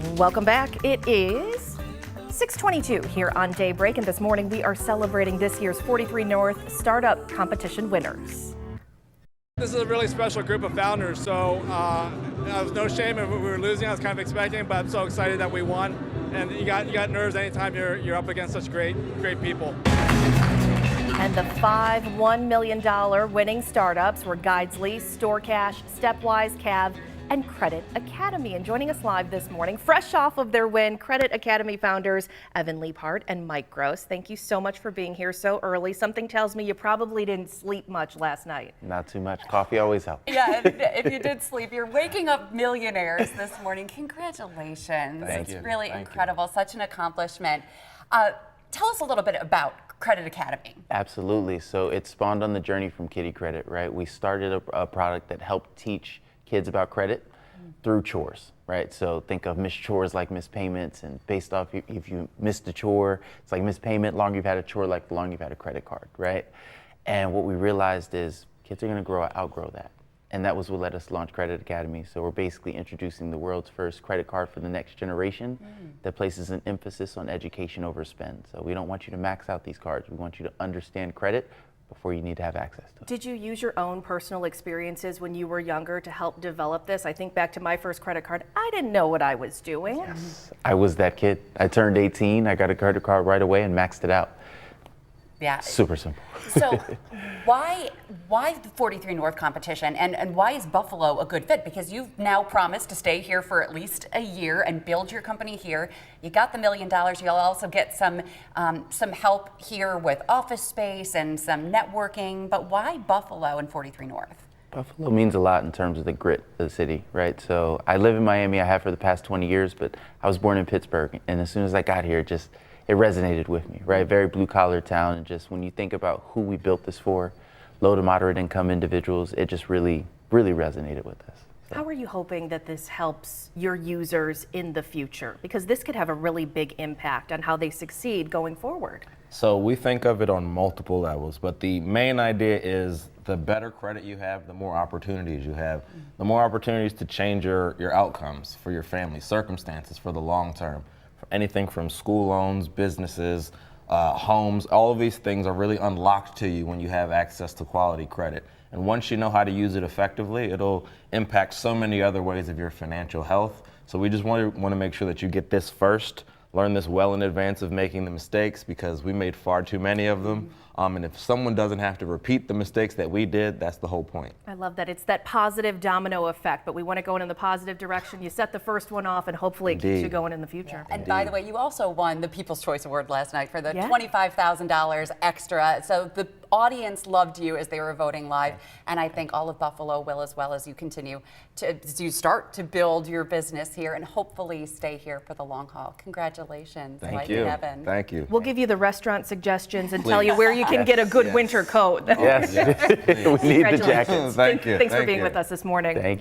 Welcome back. It is 6:22 here on Daybreak, and this morning we are celebrating this year's 43 North Startup Competition winners. This is a really special group of founders, so I was no shame if we were losing. I was kind of expecting, but I'm so excited that we won. And you got nerves anytime you're up against such great people. And the 5 $1 million winning startups were Guidesley, StoreCash, Stepwise, Cav, and Kredit Academy. And joining us live this morning, fresh off of their win, Kredit Academy founders Evan Leaphart and Mike Gross. Thank you so much for being here so early. Something tells me you probably didn't sleep much last night. Not too much. Coffee always helps. Yeah, if you did sleep, you're waking up millionaires this morning. Congratulations. Thank you. It's really Thank incredible. you. Such an accomplishment. Tell us a little bit about Kredit Academy. Absolutely. So it spawned on the journey from Kitty Credit, right? We started a product that helped teach kids about credit through chores, right? So think of missed chores like missed payments, and based off if you missed a chore, it's like missed payment. Longer you've had a chore, like the longer you've had a credit card, right? And what we realized is kids are going to outgrow that. And that was what let us launch Kredit Academy. So we're basically introducing the world's first credit card for the next generation that places an emphasis on education over spend. So we don't want you to max out these cards. We want you to understand credit before you need to have access to it. Did you use your own personal experiences when you were younger to help develop this? I think back to my first credit card. I didn't know what I was doing. Yes, I was that kid. I turned 18, I got a credit card right away and maxed it out. Yeah. Super simple. So why the 43 North competition, and why is Buffalo a good fit? Because you've now promised to stay here for at least a year and build your company here. You got the $1 million. You'll also get some help here with office space and some networking. But why Buffalo and 43 North? Buffalo means a lot in terms of the grit of the city, right? So I live in Miami, I have for the past 20 years, but I was born in Pittsburgh. And as soon as I got here, it resonated with me, right? Very blue collar town. And just when you think about who we built this for, low to moderate income individuals, it just really, really resonated with us. So. How are you hoping that this helps your users in the future? Because this could have a really big impact on how they succeed going forward. So we think of it on multiple levels, but the main idea is the better credit you have, the more opportunities you have, the more opportunities to change your outcomes for your family, circumstances for the long term. Anything from school loans, businesses, homes, all of these things are really unlocked to you when you have access to quality credit. And once you know how to use it effectively, it'll impact so many other ways of your financial health. So we just want to make sure that you get this first, learn this well in advance of making the mistakes, because we made far too many of them. And if someone doesn't have to repeat the mistakes that we did, that's the whole point. I love that. It's that positive domino effect, but we want to go in the positive direction. You set the first one off, and hopefully it keeps you going in the future. Yeah. And by the way, you also won the People's Choice Award last night for the $25,000 extra. So the audience loved you as they were voting live, and I think all of Buffalo will as well, as you continue to start to build your business here and hopefully stay here for the long haul. Congratulations, Mike and Evan. Thank you. We'll give you the restaurant suggestions and tell you where you can get a good winter coat. Yes, we need the jackets. Thank you. Thanks for being with us this morning. Thank you.